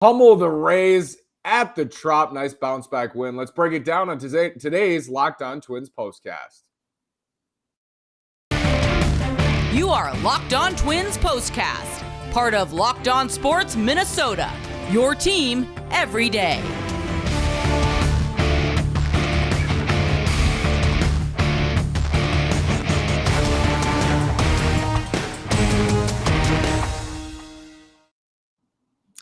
pummel the Rays at the Trop. Nice bounce back win. Let's break it down on today's Locked On Twins postcast. You are Locked On Twins postcast, part of Locked On Sports Minnesota, your team every day.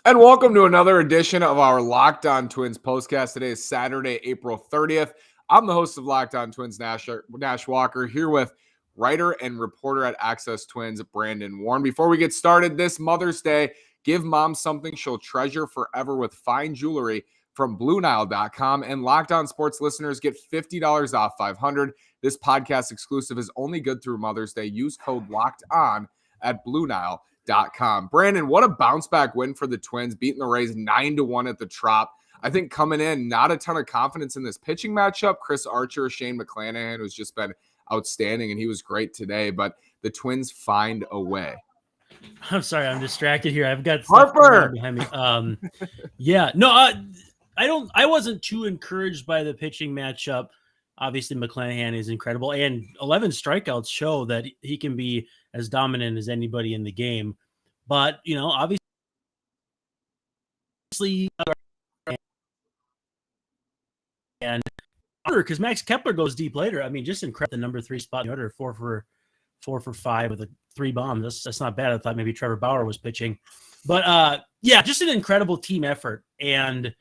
And welcome to another edition of our Locked On Twins postcast. Today is Saturday, April 30th. I'm the host of Locked On Twins, Nash Walker, here with writer and reporter at Access Twins, Brandon Warren. Before we get started, this Mother's Day, give mom something she'll treasure forever with fine jewelry from BlueNile.com. And Locked On Sports listeners get $50 off $500. This podcast exclusive is only good through Mother's Day. Use code Locked On at BlueNile.com. Brandon, what a bounce back win for the Twins, beating the Rays 9-1 at the Trop. I think coming in, not a ton of confidence in this pitching matchup. Chris Archer, Shane McClanahan, who's just been outstanding, and he was great today, but the Twins find a way. I'm sorry, I'm distracted here. I've got Harper behind me. I wasn't too encouraged by the pitching matchup. Obviously, McClanahan is incredible, and 11 strikeouts show that he can be as dominant as anybody in the game. But, obviously, and because Max Kepler goes deep later. I mean, just incredible. The number 3 spot in the order, 4 for 5 with 3 bombs. That's not bad. I thought maybe Trevor Bauer was pitching, but just an incredible team effort. And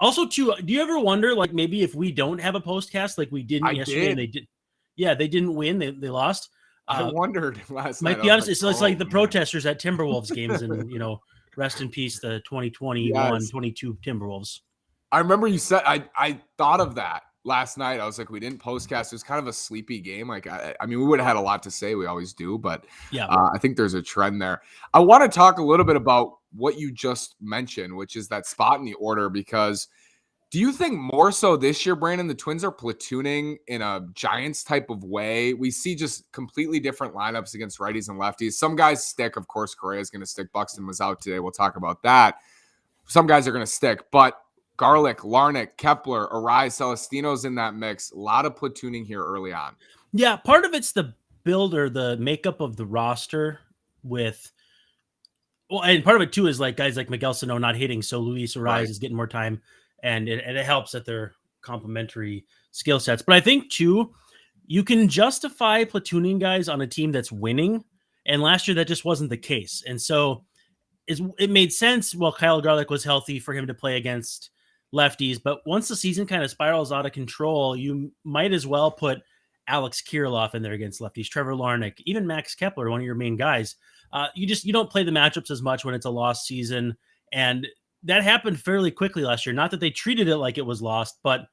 also, too, do you ever wonder, like, maybe if we don't have a postcast like we didn't yesterday, and they did, they didn't win, they lost. I wondered last night. Might be honest, it's like the protesters at Timberwolves games, and rest in peace the 2021-22 Timberwolves. I remember you said I thought of that last night. I was like, we didn't postcast. It was kind of a sleepy game. Like, I mean, we would have had a lot to say. We always do, but I think there's a trend there. I want to talk a little bit about what you just mentioned, which is that spot in the order, because do you think more so this year, Brandon, the Twins are platooning in a Giants type of way? We see just completely different lineups against righties and lefties. Some guys stick. Of course, Correa is going to stick. Buxton was out today. We'll talk about that. Some guys are going to stick, but Garlick, Larnach, Kepler, Arise, Celestino's in that mix. A lot of platooning here early on. Yeah, part of it's the build or the makeup of the roster and part of it too is like guys like Miguel Sano not hitting, so Luis Arise is getting more time, and it helps that they're complementary skill sets. But I think too, you can justify platooning guys on a team that's winning, and last year that just wasn't the case, and so it made sense. Well, Kyle Garlick was healthy for him to play against lefties, but once the season kind of spirals out of control, you might as well put Alex Kirilloff in there against lefties, Trevor Larnach, even Max Kepler, one of your main guys. You don't play the matchups as much when it's a lost season, and that happened fairly quickly last year. Not that they treated it like it was lost, but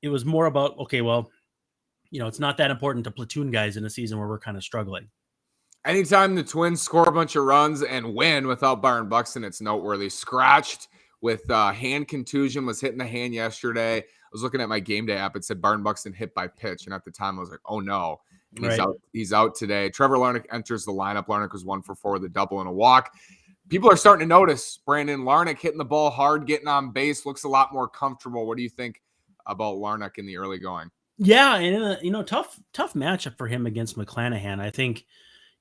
it was more about, okay, well, it's not that important to platoon guys in a season where we're kind of struggling. Anytime the Twins score a bunch of runs and win without Byron Buxton, it's noteworthy. Scratched with hand contusion, was hitting the hand yesterday. I was looking at my game day app. It said Byron Buxton hit by pitch. And at the time I was like, oh no. And he's out today. Trevor Larnach enters the lineup. Larnach was 1 for 4 with a double and a walk. People are starting to notice Brandon Larnach hitting the ball hard, getting on base, looks a lot more comfortable. What do you think about Larnach in the early going? Yeah. And tough matchup for him against McClanahan. I think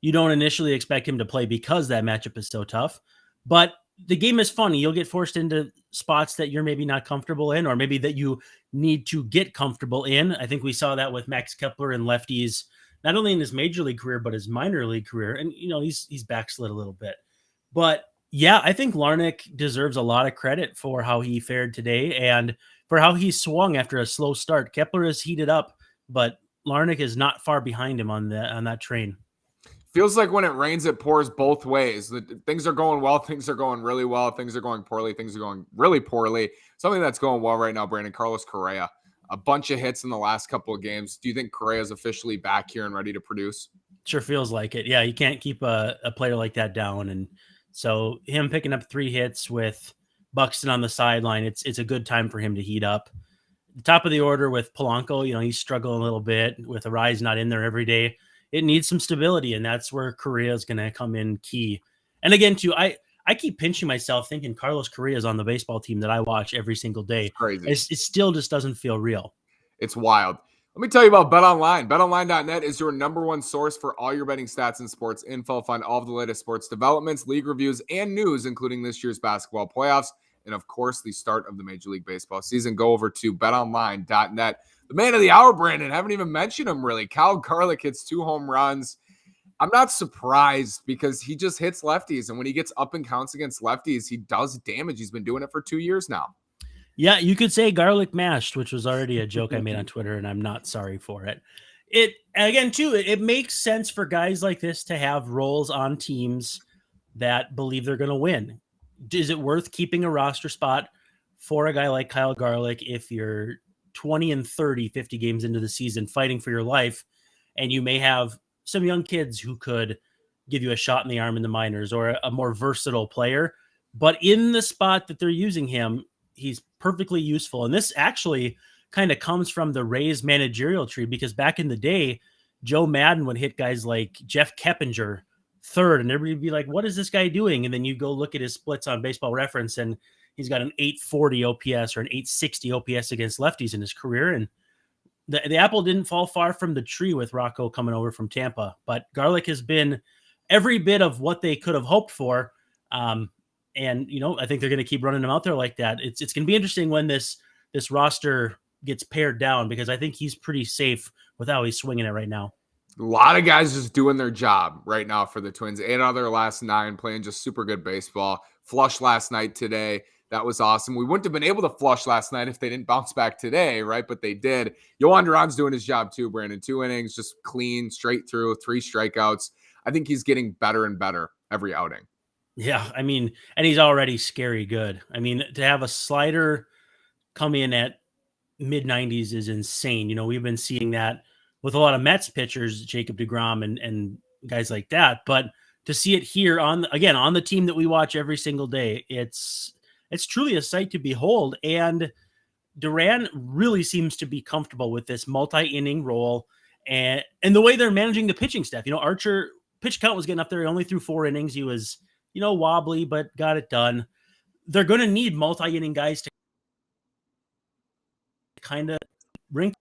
you don't initially expect him to play because that matchup is so tough, but the game is funny. You'll get forced into spots that you're maybe not comfortable in, or maybe that you need to get comfortable in. I think we saw that with Max Kepler and lefties, not only in his major league career, but his minor league career. And, he's backslid a little bit, but yeah, I think Larnach deserves a lot of credit for how he fared today and for how he swung after a slow start. Kepler is heated up, but Larnach is not far behind him on that train. Feels like when it rains, it pours both ways. Things are going well. Things are going really well. Things are going poorly. Things are going really poorly. Something that's going well right now, Brandon, Carlos Correa. A bunch of hits in the last couple of games. Do you think Correa is officially back here and ready to produce? Sure feels like it. Yeah, you can't keep a player like that down. And so him picking up 3 hits with Buxton on the sideline, it's a good time for him to heat up. The top of the order with Polanco, he's struggling a little bit with Arise not in there every day. It needs some stability, and that's where Correa is going to come in key. And again, too, I I keep pinching myself thinking Carlos Correa is on the baseball team that I watch every single day. It's crazy. It still just doesn't feel real. It's wild. Let me tell you about BetOnline. BetOnline.net is your number one source for all your betting stats and sports info. Find all of the latest sports developments, league reviews, and news, including this year's basketball playoffs, and of course, the start of the Major League Baseball season. Go over to BetOnline.net. The man of the hour, Brandon, haven't even mentioned him really. Kyle Garlick hits 2 home runs. I'm not surprised because he just hits lefties, and when he gets up and counts against lefties, he does damage. He's been doing it for 2 years now. Yeah, you could say garlic mashed, which was already a joke I made on Twitter, and I'm not sorry for it. It makes sense for guys like this to have roles on teams that believe they're going to win. Is it worth keeping a roster spot for a guy like Kyle Garlick if you're 20 and 30, 50 games into the season fighting for your life, and you may have some young kids who could give you a shot in the arm in the minors or a more versatile player, but in the spot that they're using him, he's perfectly useful. And this actually kind of comes from the Rays managerial tree, because back in the day, Joe Madden would hit guys like Jeff Keppinger third, and everybody would be like, what is this guy doing? And then you go look at his splits on Baseball Reference, and he's got an 840 OPS or an 860 OPS against lefties in his career. And the apple didn't fall far from the tree with Rocco coming over from Tampa, but Garlick has been every bit of what they could have hoped for. And, I think they're going to keep running him out there like that. It's going to be interesting when this roster gets pared down, because I think he's pretty safe with how he's swinging it right now. A lot of guys just doing their job right now for the Twins. 8 out of their last 9 playing just super good baseball. Flush last night today. That was awesome. We wouldn't have been able to flush last night if they didn't bounce back today, right? But they did. Jhoan Duran's doing his job too, Brandon. 2 innings, just clean, straight through, 3 strikeouts. I think he's getting better and better every outing. Yeah, I mean, and he's already scary good. I mean, to have a slider come in at mid-90s is insane. We've been seeing that with a lot of Mets pitchers, Jacob deGrom and guys like that. But to see it here on the team that we watch every single day, it's truly a sight to behold. And Duran really seems to be comfortable with this multi-inning role and the way they're managing the pitching staff. Archer pitch count was getting up there. He only threw 4 innings. He was wobbly, but got it done. They're going to need multi-inning guys to kind of wrinkles.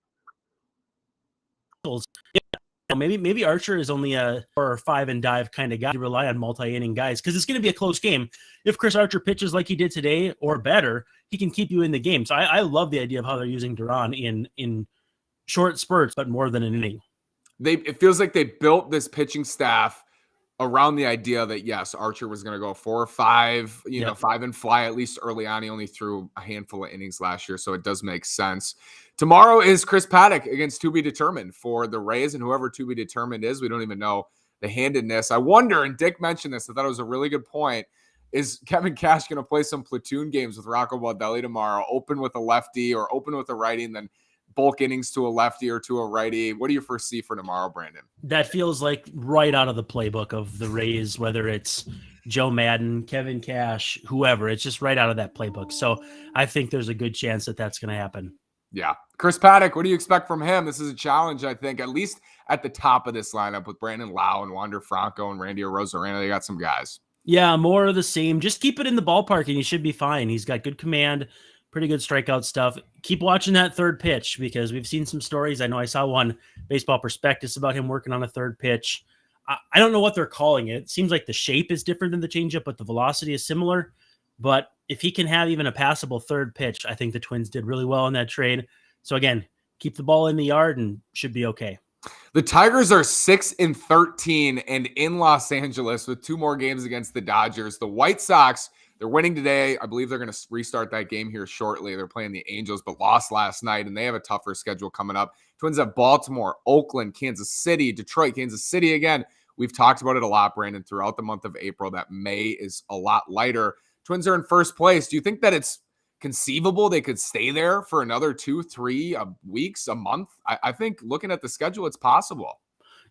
Maybe Archer is only a 4 or 5 and dive kind of guy to rely on multi-inning guys, because it's going to be a close game. If Chris Archer pitches like he did today or better, he can keep you in the game. So I love the idea of how they're using Duran in short spurts, but more than an inning. It feels like they built this pitching staff around the idea that, yes, Archer was going to go 4 or 5, 5 and fly at least early on. He only threw a handful of innings last year, so it does make sense. Tomorrow is Chris Paddock against to be determined for the Rays, and whoever to be determined is, we don't even know the handedness. I wonder, and Dick mentioned this, I thought it was a really good point, is Kevin Cash going to play some platoon games with Rocco Baldelli tomorrow, open with a lefty or open with a righty, and then bulk innings to a lefty or to a righty? What do you foresee for tomorrow, Brandon? That feels like right out of the playbook of the Rays, whether it's Joe Madden, Kevin Cash, whoever. It's just right out of that playbook. So I think there's a good chance that that's going to happen. Yeah. Chris Paddock, what do you expect from him? This is a challenge, I think, at least at the top of this lineup with Brandon Lau and Wander Franco and Randy Arozarena. They got some guys. Yeah, more of the same. Just keep it in the ballpark and he should be fine. He's got good command, pretty good strikeout stuff. Keep watching that third pitch, because we've seen some stories. I know I saw one Baseball Prospectus about him working on a third pitch. I don't know what they're calling it. It seems like the shape is different than the changeup, but the velocity is similar. But if he can have even a passable third pitch, I think the Twins did really well in that trade. So again, keep the ball in the yard and should be okay. The Tigers are 6-13 and in Los Angeles with 2 more games against the Dodgers. The White Sox, they're winning today. I believe they're going to restart that game here shortly. They're playing the Angels, but lost last night, and they have a tougher schedule coming up. Twins have Baltimore, Oakland, Kansas City, Detroit, Kansas City again. We've talked about it a lot, Brandon, throughout the month of April, that May is a lot lighter. Twins are in first place. Do you think that it's conceivable they could stay there for another 2-3 weeks, a month? I think looking at the schedule, it's possible.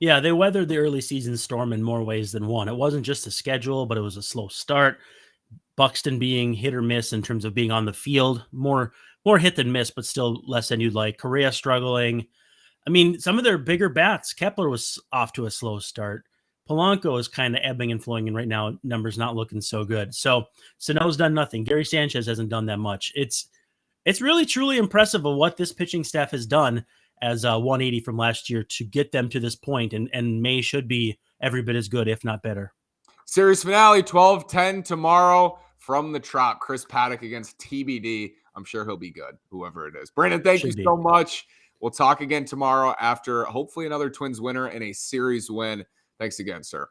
Yeah, they weathered the early season storm in more ways than one. It wasn't just a schedule, but it was a slow start. Buxton being hit or miss in terms of being on the field, more hit than miss, but still less than you'd like. Correa struggling. I mean, some of their bigger bats, Kepler was off to a slow start. Polanco is kind of ebbing and flowing, and right now numbers not looking so good. So Sano's done nothing. Gary Sanchez hasn't done that much. It's really truly impressive of what this pitching staff has done as 180 from last year to get them to this point, and May should be every bit as good, if not better. Series finale 12-10 tomorrow from the Trop. Chris Paddock against TBD. I'm sure he'll be good, whoever it is. Brandon, thank you so much. We'll talk again tomorrow after hopefully another Twins winner and a series win. Thanks again, sir.